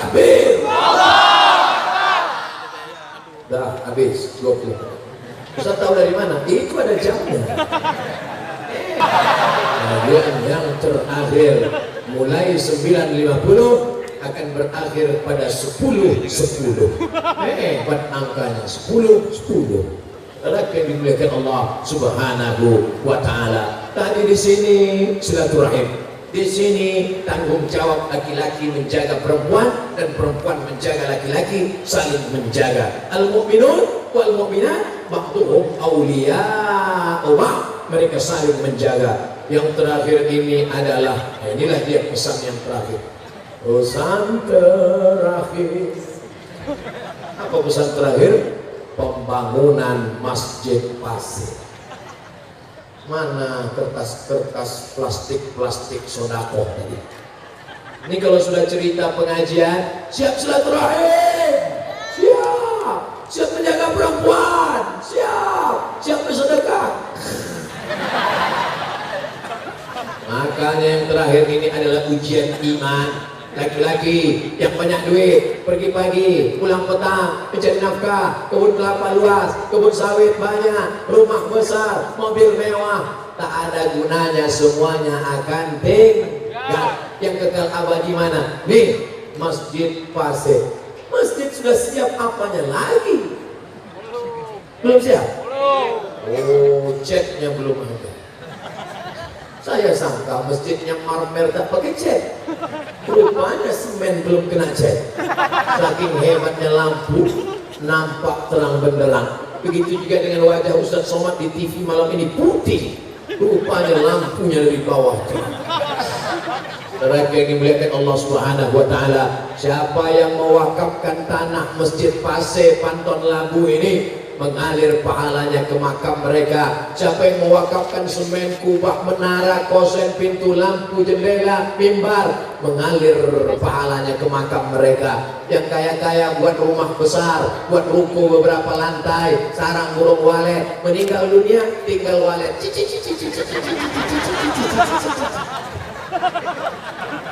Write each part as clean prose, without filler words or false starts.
takbir. Dah habis 20. Ustaz tahu dari mana? Itu ada jamnya. Kemudian yang terakhir mulai 9.50 akan berakhir pada 10.10. Hebat angkanya 10.10. Laki yang dimuliakan Allah Subhanahu wa Ta'ala. Tadi di sini silaturahim. Di sini tanggung jawab laki-laki menjaga perempuan dan perempuan menjaga laki-laki, saling menjaga. Al-mu'minun wal mu'minat ba'duhum awliya'u ba'd. Mereka saling menjaga. Yang terakhir ini adalah, inilah dia pesan yang terakhir. Pesan terakhir. Apa pesan terakhir? Pembangunan masjid pasir. Mana kertas-kertas plastik sodakoh tadi? Ini kalau sudah cerita pengajian, siap silaturahim, siap menjaga perempuan, siap bersedekah. Makanya yang terakhir ini adalah ujian iman. Laki-laki yang banyak duit, pergi pagi, pulang petang, mencari nafkah, kebun kelapa luas, kebun sawit banyak, rumah besar, mobil mewah, tak ada gunanya, semuanya akan tinggal. Yang kekal abadi mana? Nih, masjid pasir. Masjid sudah siap, apanya lagi? Belum siap? Oh, catnya belum ada. Saya sangka masjidnya marmer tak pakai cat. Rupanya semen belum kena cat. Saking hebatnya lampu, nampak terang benderang. Begitu juga dengan wajah Ustaz Somad di TV malam ini putih. Rupanya lampunya dari bawah. Saudara yang dimuliakan Allah Subhanahu wa Ta'ala, siapa yang mewakafkan tanah Masjid Pasir Panton Labu ini, mengalir pahalanya ke makam mereka. Siapa yang mewakafkan semen, kubah, menara, kosen, pintu, lampu, jendela, mimbar, mengalir pahalanya ke makam mereka. Yang kaya-kaya buat rumah besar, buat ruko beberapa lantai, sarang burung walet, meninggal dunia tinggal walet.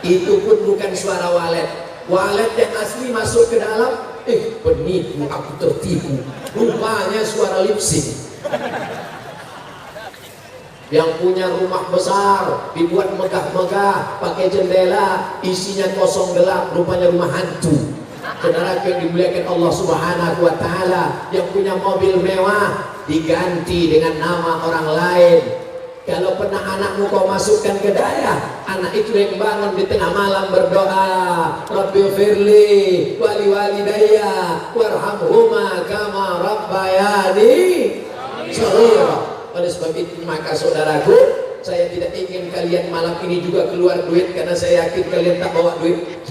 Itu pun bukan suara walet. Walet yang asli masuk ke dalam, penipu, aku tertipu. Rupanya suara lipsing. Yang punya rumah besar, dibuat megah-megah, pakai jendela, isinya kosong gelap, rupanya rumah hantu. Saudara yang dimuliakan Allah Subhanahu wa Ta'ala, yang punya mobil mewah diganti dengan nama orang lain. Kalau pernah anakmu kau masukkan ke daya, anak itu yang bangun di tengah malam berdoa, Rabbighfirli wali walidayya warhamhuma kama rabbayani shaghira. Oleh sebab itu, maka saudaraku, saya tidak ingin kalian malam ini juga keluar duit, karena saya yakin kalian tak bawa duit,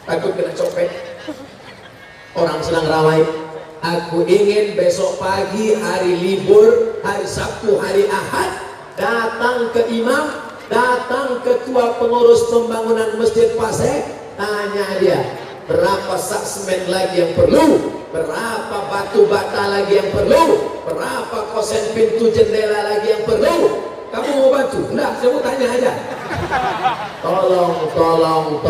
takut kena copet. Orang sedang ramai. Aku ingin besok pagi hari libur, hari Sabtu, hari Ahad, datang ke imam, datang ketua pengurus pembangunan Masjid Pasir, tanya dia berapa sak semen lagi yang perlu, berapa batu bata lagi yang perlu, berapa kosen pintu jendela lagi yang perlu. Kamu mau bantu? Enggak, saya mau tanya aja. Tolong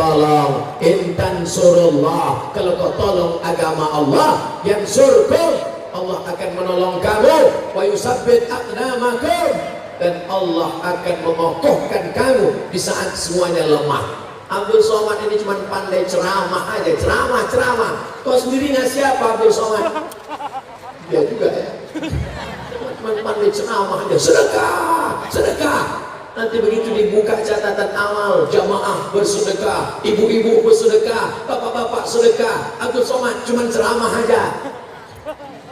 intan surullah, kalau kau tolong agama Allah, yang surkum, Allah akan menolong kamu, wa yusabbit aqdamakum, dan Allah akan mengokohkan kamu di saat semuanya lemah. Abdul Somad ini cuma pandai ceramah aja, ceramah. Kau sendiri nggak siapa Abdul Somad? Dia juga ya. Cuma pandai ceramah aja, sedekah. Nanti begitu dibuka catatan amal, jamaah bersedekah, ibu-ibu bersedekah, bapak-bapak sedekah. Abdul Somad cuma ceramah aja.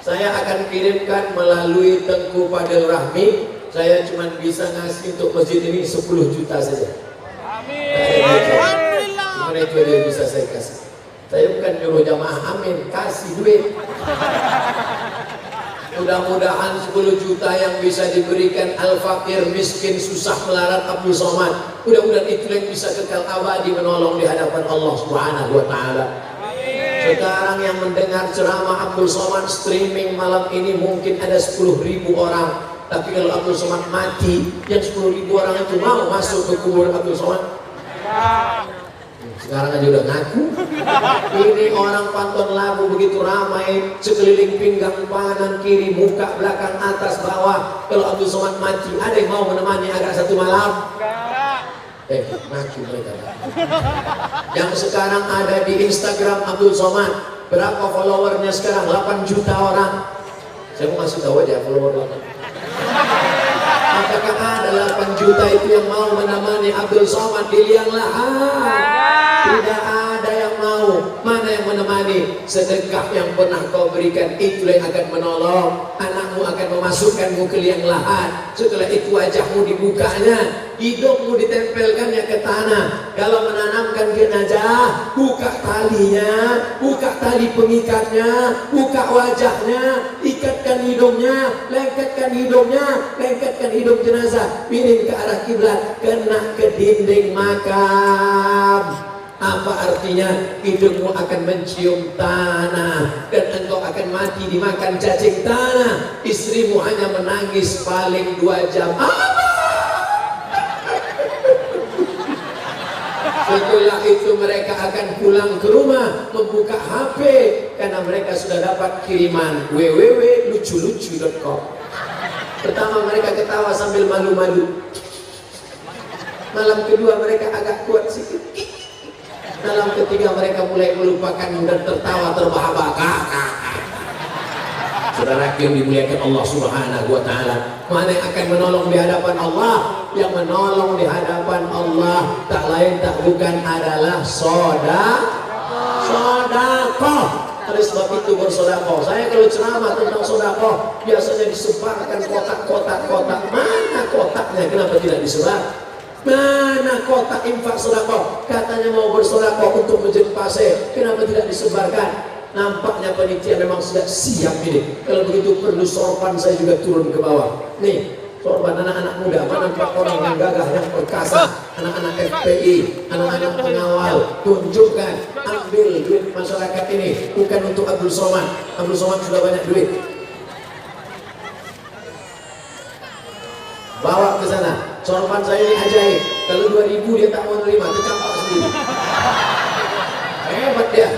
Saya akan kirimkan melalui Tengku Fadil Rahmi. Saya cuma bisa ngasih untuk masjid ini 10 juta saja. Amin. Alhamdulillah. Cuma itu yang bisa saya kasih. Saya bukan nyuruh jamaah, amin, kasih duit. Mudah-mudahan 10 juta yang bisa diberikan al-fakir, miskin, susah melarat Abdul Somad, mudah-mudahan itu yang bisa kekal abadi menolong di hadapan Allah Subhanahu wa Ta'ala. Sekarang yang mendengar ceramah Abdul Somad streaming malam ini mungkin ada 10.000 orang. Tapi kalau Abdul Somad mati, yang 10.000 orang itu mau masuk ke kubur Abdul Somad? Sekarang aja udah ngaku. Ini orang pantun lagu begitu ramai, sekeliling pinggang kanan kiri, muka belakang atas bawah. Kalau Abdul Somad mati, ada yang mau menemani agak satu malam? Ngaku mereka. Yang sekarang ada di Instagram Abdul Somad, berapa followernya sekarang? 8 juta orang. Saya mau kasih tahu aja follower 8. Apakah ada 8 juta itu yang mau menemani Abdul Somad di liang lahat? Tidak ada yang mau. Mana yang menemani? Sedekah yang pernah kau berikan, itulah yang akan menolong. Anakmu akan memasukkanmu ke liang lahat. Setelah itu wajahmu dibukanya, hidungmu ditempelkannya ke tanah. Kalau menanamkan jenazah, buka talinya, buka tali pengikatnya, buka wajahnya, ikatkan hidungnya, lengketkan hidungnya, lengketkan hidung jenazah, miring ke arah kiblat, kena ke dinding makam. Apa artinya? Hidungmu akan mencium tanah dan engkau akan mati dimakan cacing tanah. Istrimu hanya menangis paling 2 jam. Setelah itu mereka akan pulang ke rumah, membuka HP karena mereka sudah dapat kiriman www.lucu-lucu.com. Pertama mereka ketawa sambil malu-malu. Malam kedua mereka agak kuat sedikit. Dalam ketiga mereka mulai melupakan dan tertawa terbahak-bahak. Saudara yang dimuliakan Allah Subhanahu wa taala, mana yang akan menolong di hadapan Allah? Yang menolong di hadapan Allah tak lain tak bukan adalah sedekah. Oleh sebab itu bersedekah. Saya kalau ceramah tentang sedekah biasanya disebarkan kotak-kotak. Mana kotaknya? Kenapa tidak disebar? Mana kotak infak sedekah? Katanya mau bersedekah untuk Masjid Pasir, kenapa tidak disebarkan? Nampaknya panitia memang sudah siap ini. Kalau begitu perlu sorban saya juga turun ke bawah. Nih, sorban anak-anak muda, mana 4 orang yang gagah, yang perkasa, anak-anak FPI, anak-anak pengawal, tunjukkan, ambil duit masyarakat ini, bukan untuk Abdul Somad. Abdul Somad sudah banyak duit. Bawa ke sana. Sorban saya ini ajaib. Kalau 2000 dia tak mau nerima, tercampak sendiri. Hebat dia.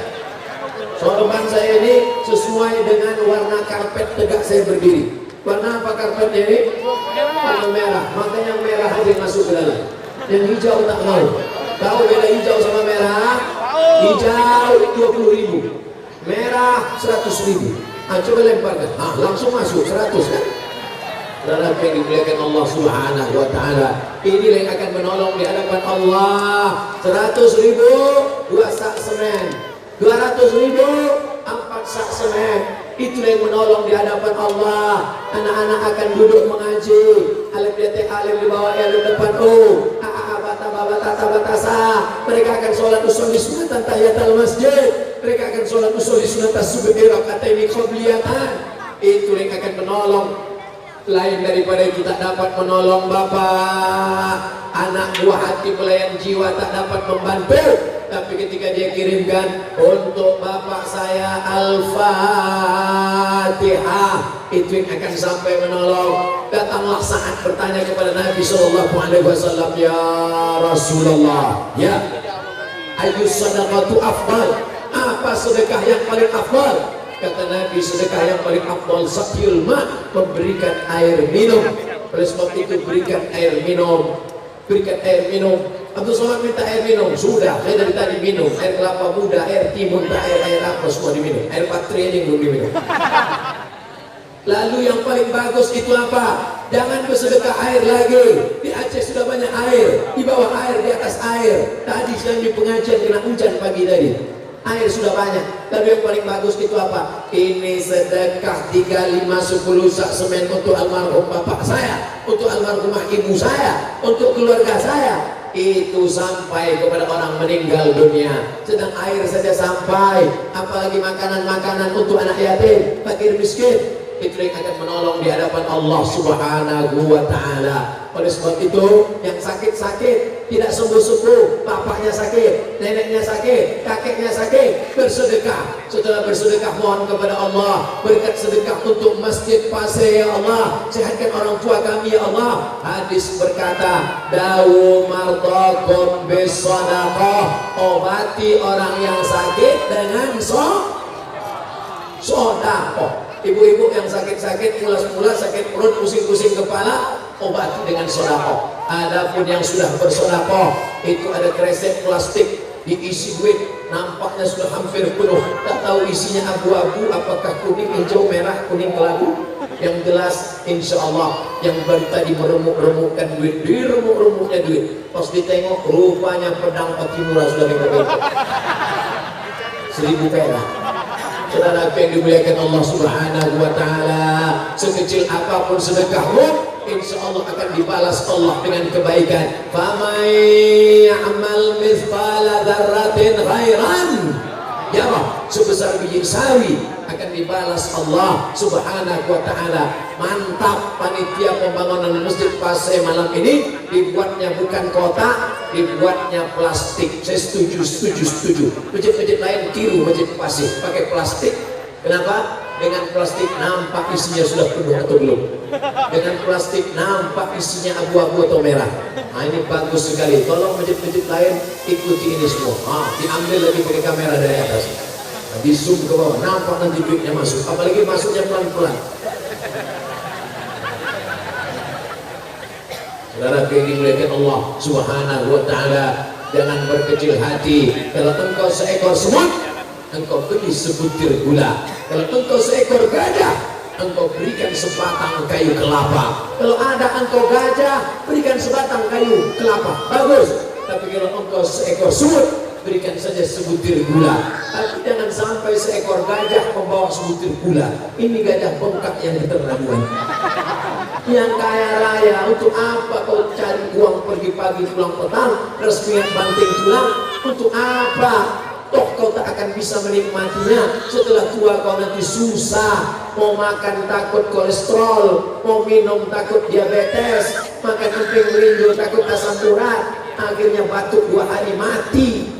Sorban saya ini sesuai dengan warna karpet tegak saya berdiri. Warna apa karpetnya ini? Warna merah. Makanya yang merah aja masuk ke dalam. Yang hijau tak mau. Tahu beda hijau sama merah? Hijau 20.000, merah 100.000. Coba lemparkan. Langsung masuk 100 kan? Saudara yang dimuliakan Allah Subhanahu wa taala, inilah yang akan menolong di hadapan Allah. 100.000 2 sak semen, 200.000 4 sak semen. Itulah yang menolong di hadapan Allah. Anak-anak akan duduk mengaji. Alif di alif di bawah, alif depan o. Bata-bata-bata-sa. Mereka akan sholat usul di sunatan tahiyatul masjid. Mereka akan sholat usul di sunatan subuh rakaataini qabliyatan. Itulah yang akan menolong. Lain daripada itu tak dapat menolong bapak, anak buah hati pelayan jiwa tak dapat membantu. Tapi ketika dia kirimkan untuk bapak saya Al-Fatihah, itu yang akan sampai menolong. Datanglah saat bertanya kepada Nabi SAW, ya Rasulullah, ya ayyus sadaqatu afdal, apa sedekah yang paling afdal? Kata Nabi, sedekah yang paling afdal sakyul ma, memberikan air minum. Oleh sebab itu berikan air minum, berikan air minum. Abdul Somad minta air minum, sudah, saya dari tadi minum. Air kelapa muda, air timun, air apa semua diminum. Air patri ini belum diminum. Lalu yang paling bagus itu apa? Jangan bersedekah air lagi. Di Aceh sudah banyak air, di bawah air, di atas air. Tadi sedang di pengajian kena hujan pagi tadi. Air sudah banyak. Tapi yang paling bagus itu apa? Ini sedekah 3, 5, 10 sak semen untuk almarhum bapak saya, untuk almarhumah ibu saya, untuk keluarga saya. Itu sampai kepada orang meninggal dunia. Sedang air saja sampai, apalagi makanan-makanan untuk anak yatim, fakir miskin. itu yang akan menolong di hadapan Allah Subhanahu wa Ta'ala. Oleh sebab itu, yang sakit-sakit tidak sembuh-sembuh, bapaknya sakit, neneknya sakit, kakeknya sakit, bersedekah. Setelah bersedekah, mohon kepada Allah berkat sedekah untuk Masjid Pasir, ya Allah, sehatkan orang tua kami, ya Allah. Hadis berkata, dawu mardakum bisadaqah, obati orang yang sakit dengan sedekah. Ibu-ibu yang sakit-sakit, mulas-mulas, sakit perut, pusing-pusing kepala, obati dengan sedekah. Adapun yang sudah bersedekah, itu ada kresek plastik diisi duit, nampaknya sudah hampir penuh, tak tahu isinya abu-abu, apakah kuning, hijau, merah, kuning kelabu. Yang jelas, insya Allah yang baru tadi meremuk-remukkan duit, diremuk-remuknya duit, pas ditengok rupanya pedang Patimura sudah bengkok-bengkok 1.000 perak. Saudara yang dimuliakan Allah Subhanahu wa Ta'ala, sekecil apapun sedekahmu, insya Allah akan dibalas Allah dengan kebaikan. Faman ya'mal mithqala dzarratin khairan yarah, sebesar biji sawi akan dibalas Allah Subhanahu wa Ta'ala. Mantap panitia pembangunan Masjid Pasir malam ini, dibuatnya bukan kotak, dibuatnya plastik. Saya setuju. Masjid-masjid lain tiru Masjid Pasir pakai plastik. Kenapa? Dengan plastik nampak isinya sudah penuh atau belum. Dengan plastik nampak isinya abu-abu atau merah. Nah, ini bagus sekali. Tolong masjid-masjid lain ikuti ini semua. Diambil lagi dari kamera dari atas, di zoom ke bawah, nampak nanti duitnya masuk. Apalagi masuknya pelan-pelan. Saudara yang dimuliakan Allah Subhanahu wa Ta'ala, jangan berkecil hati. Kalau engkau seekor semut, engkau beri sebutir gula. Kalau engkau seekor gajah, engkau berikan sebatang kayu kelapa. Kalau ada engkau gajah, berikan sebatang kayu kelapa. Bagus. Tapi kalau engkau seekor semut, berikan saja sebutir gula. Tapi jangan sampai seekor gajah membawa sebutir gula. Ini gajah bengkak yang keterlaluan. Yang kaya raya, untuk apa kau cari uang pergi pagi pulang petang, resmian banting tulang? Untuk apa? Toh kau tak akan bisa menikmatinya. Setelah tua kau nanti susah. Mau makan takut kolesterol, mau minum takut diabetes, makan emping merindu takut asam urat, akhirnya batuk 2 hari mati.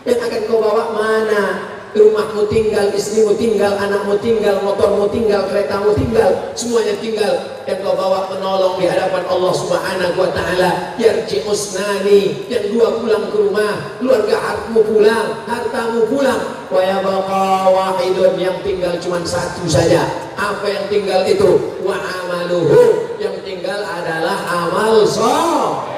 Yang akan kau bawa mana? Rumahmu tinggal, istrimu tinggal, anakmu tinggal, motormu tinggal, keretamu tinggal, semuanya tinggal. Yang kau bawa menolong di hadapan Allah Subhanahu wa Ta'ala. Yarji usnani, yang 2 pulang ke rumah, keluarga hartamu pulang, hartamu pulang. Wa yabqa wahidun, yang tinggal cuma 1 saja. Apa yang tinggal itu? Wa amaluhu, yang tinggal adalah amal soleh.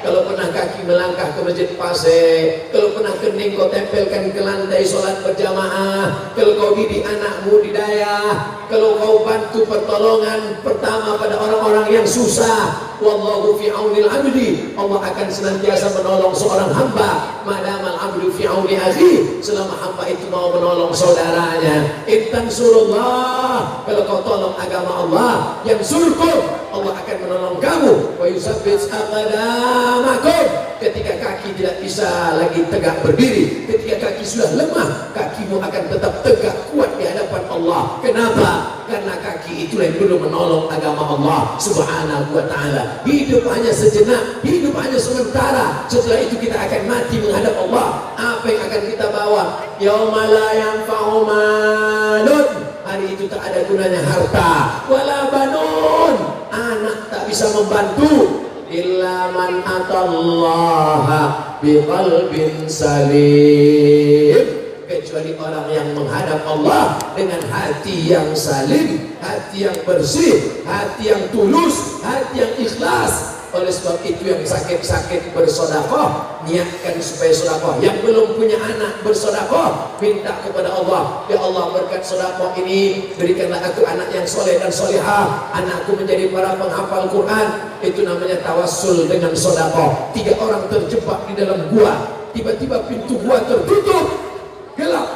Kalau pernah kaki melangkah ke Masjid Pasir, kalau pernah kening kau tempelkan ke lantai sholat berjamaah, kalau kau didik anakmu di daya, kalau kau bantu pertolongan pertama pada orang-orang yang susah, wallahu fi aunil abdi, Allah akan senantiasa menolong seorang hamba. Madamal abdu fi auni akhi, selama hamba itu mau menolong saudaranya. Intan surullah, kalau kau tolong agama Allah, yang surkum, Allah akan menolong kamu. Wa yusabbit aqdamakum, ketika kaki tidak bisa lagi tegak berdiri, ketika kaki sudah lemah, kakimu akan tetap tegak kuat di hadapan Allah. Kenapa? Karena kaki itulah yang dulu menolong agama Allah Subhanahu wa Ta'ala. Hidup hanya sejenak, hidup hanya sementara. Setelah itu kita akan mati menghadap Allah. Apa yang akan kita bawa? Yauma la yanfa'u malun, hari itu tak ada gunanya harta, wala banun, anak tak bisa membantu, illa man atallaha biqalbin salim, kecuali orang yang menghadap Allah dengan hati yang salim, hati yang bersih, hati yang tulus, hati yang ikhlas. Oleh sebab itu yang sakit-sakit bersedekah, niatkan supaya sedekah. Yang belum punya anak bersedekah, minta kepada Allah, ya Allah berkat sedekah ini berikanlah aku anak yang soleh dan solehah, anakku menjadi para penghafal Quran. Itu namanya tawassul dengan sedekah. 3 orang terjebak di dalam gua, tiba-tiba pintu gua tertutup, gelap,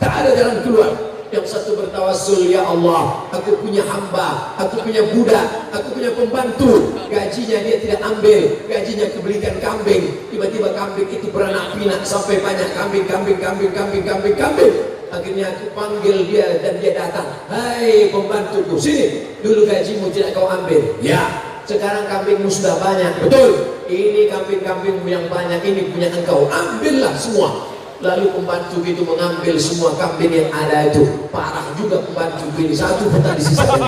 tak ada jalan keluar. Yang satu bertawassul, ya Allah, aku punya hamba, aku punya budak, aku punya pembantu, gajinya dia tidak ambil, gajinya kebelikan kambing. Tiba-tiba kambing itu beranak pinak sampai banyak kambing. Akhirnya aku panggil dia dan dia datang. Hai pembantuku, sini. Dulu gajimu tidak kau ambil. Ya, sekarang kambingmu sudah banyak. Betul. Ini kambing-kambingmu yang banyak ini punya engkau. Ambillah semua. Lalu pembantu itu mengambil semua kambing yang ada itu. Parah juga pembantu ini, satu pun tak disisakan.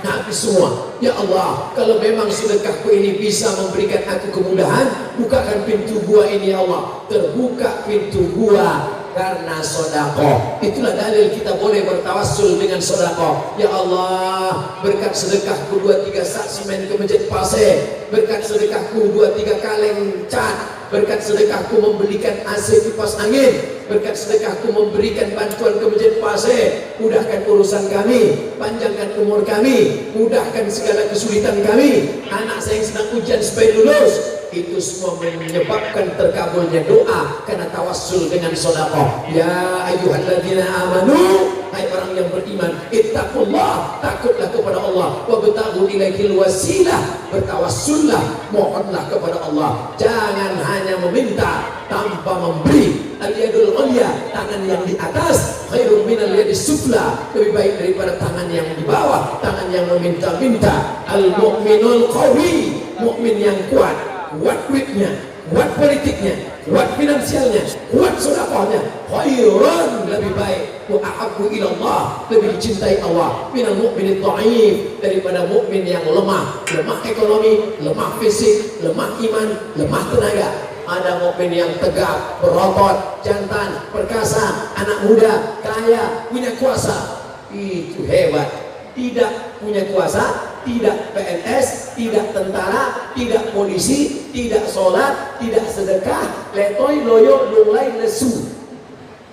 Habis semua. Ya Allah, kalau memang sedekahku ini bisa memberikan aku kemudahan, bukakan pintu gua ini ya Allah. Terbuka pintu gua karena sedekah. Itulah dalil kita boleh bertawassul dengan sedekah. Ya Allah, berkat sedekahku 2-3 sak semen ke Masjid Pasir, berkat sedekahku 2-3 kaleng cat, berkat sedekahku membelikan AC kipas angin, berkat sedekahku memberikan bantuan ke Masjid Pasir, mudahkan urusan kami, panjangkan umur kami, mudahkan segala kesulitan kami, anak saya yang sedang ujian supaya lulus. Itu semua menyebabkan terkabulnya doa karena tawassul dengan sedekah. Ya ayyuhalladzina amanu, hai orang yang beriman, ittaqullah, takutlah kepada Allah, wabtaghu ilaihil wasilah, bertawassullah, mohonlah kepada Allah. Jangan hanya meminta tanpa memberi. Al-yadul ulya, tangan yang di atas, khairun minal yadis sufla, lebih baik daripada tangan yang di bawah, tangan yang meminta-minta. Al-mu'minul qawi, mukmin yang kuat, kuat duitnya, kuat politiknya, kuat finansialnya, kuat sedekahnya. Khairun, lebih baik, wa ahabbu ila Allah, lebih dicintai Allah, minal mu'minid dhaif, daripada mukmin yang lemah, lemah ekonomi, lemah fisik, lemah iman, lemah tenaga. Ada mukmin yang tegak, berotot, jantan, perkasa, anak muda, kaya, punya kuasa. Itu hebat. Tidak punya kuasa, tidak PNS, tidak tentara, tidak polisi, tidak sholat, tidak sedekah, letoy, loyo, lunglai, lesu,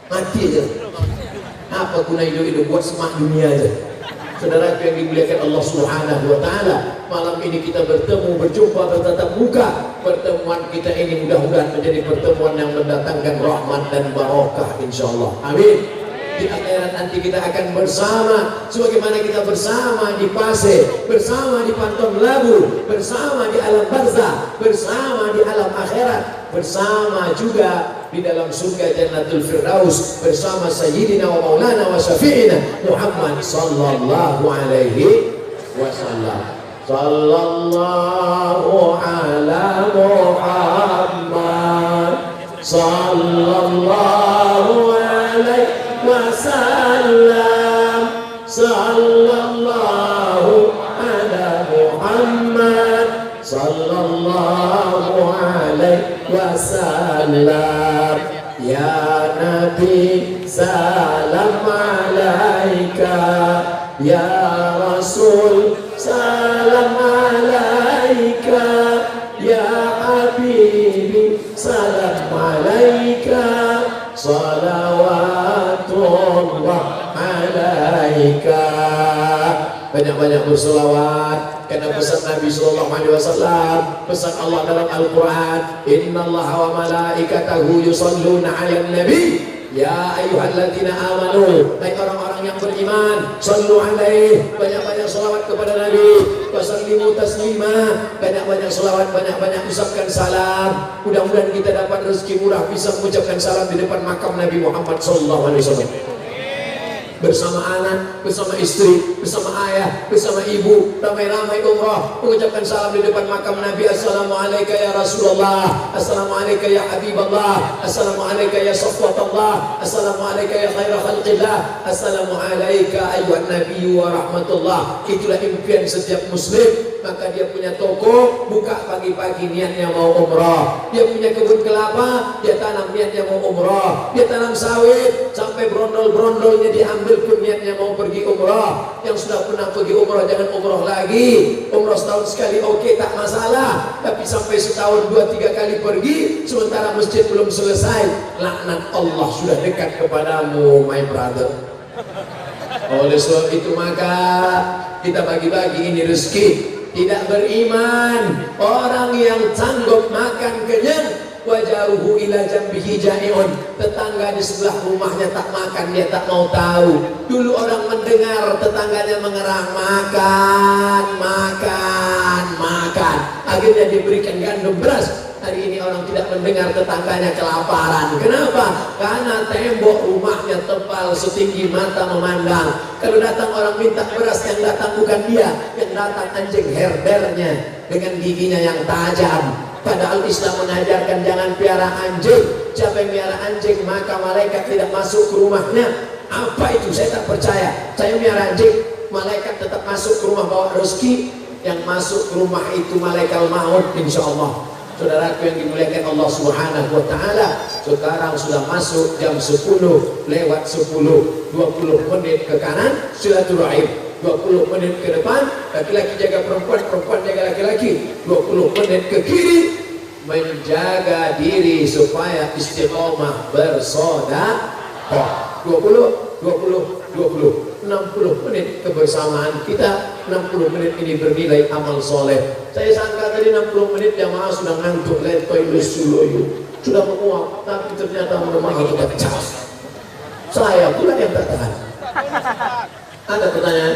mati aja. Apa guna hidup-hidup buat semak dunia aja. Saudara yang dimuliakan Allah Subhanahu wa Ta'ala, malam ini kita bertemu, berjumpa, bertatap muka. Pertemuan kita ini mudah-mudahan menjadi pertemuan yang mendatangkan rahmat dan barokah, insyaallah. Amin. Di akhirat nanti kita akan bersama, sebagaimana kita bersama di Pasir, bersama di Panton Labu, bersama di alam barzah, bersama di alam akhirat, bersama juga di dalam surga Jannatul Firdaus, bersama Sayyidina wa Maulana wa Syafi'ina Muhammad sallallahu alaihi wasallam. Sallallahu ala Muhammad sallallahu alaihi wasallam, sallallahu ala Muhammad sallallahu alaihi wasallam. Ya Nabi salam alaika, ya Rasul salam alaika, ya Habibi salam alaika, salawatullah alaika. Banyak-banyak berselawat karena pesan Nabi sallallahu alaihi wasallam, pesan Allah dalam Al-Qur'an, innallaha wa malaikatahu yusholluna 'alan nabi. Ya ayyuhalladzina amanu, hai orang-orang yang beriman, shallu alaihi, banyak-banyak selawat kepada Nabi, wasallimu taslima, banyak-banyak selawat, banyak-banyak ucapkan salam. Mudah-mudahan kita dapat rezeki murah bisa mengucapkan salam di depan makam Nabi Muhammad sallallahu alaihi wasallam. Bersama anak, bersama istri, bersama ayah, bersama ibu, ramai-ramai umrah, mengucapkan salam di depan makam Nabi. Assalamualaikum ya Rasulullah, assalamualaikum ya Habiballah, assalamualaikum ya Safwatullah, assalamualaikum ya khaira khalqillah, assalamualaikum ayuhan Nabi wa rahmatullah. Itulah impian setiap muslim. Maka dia punya toko, buka pagi-pagi niatnya mau umrah. Dia punya kebun kelapa, dia tanam niatnya mau umrah. Dia tanam sawit sampai brondol-brondolnya diambil pun niatnya mau pergi umrah. Yang sudah pernah pergi umrah jangan umrah lagi. Umrah setahun sekali oke, tak masalah. Tapi sampai setahun 2-3 kali pergi sementara masjid belum selesai, laknat Allah sudah dekat kepadamu, my brother. Oleh sebab itu maka kita bagi-bagi ini rezeki. Tidak beriman orang yang sanggup makan kenyang, wajaruhu ila jambihi jai'un, tetangga di sebelah rumahnya tak makan, dia tak mau tahu. Dulu orang mendengar tetangganya mengerang, makan, makan, makan. akhirnya diberikan gandum beras. Hari ini orang tidak mendengar tetangganya kelaparan. Kenapa? Karena tembok rumahnya tebal setinggi mata memandang. Kalau datang orang minta beras, yang datang bukan dia, yang datang anjing herdernya dengan giginya yang tajam. Padahal Islam mengajarkan jangan piara anjing. Siapa yang piara anjing maka malaikat tidak masuk ke rumahnya. Apa itu? Saya tak percaya. Saya piara anjing, malaikat tetap masuk ke rumah bawa rezeki. Yang masuk ke rumah itu malaikat maut, insya Allah. Saudaraku yang dimuliakan Allah Subhanahu wa taala, sekarang sudah masuk jam 10 lewat 10, 20 menit ke kanan silaturahim, 20 menit ke depan laki-laki jaga perempuan, perempuan jaga laki-laki, 20 menit ke kiri menjaga diri supaya istiqomah bersedekah. 20 60 menit kebersamaan kita. 60 menit ini bernilai amal soleh. Saya sangka tadi 60 menit jamaah sudah ngantuk, letoy lesuloyo, sudah menguap, tapi ternyata memang kita pecah. Saya pula yang tertahan. Ada pertanyaan?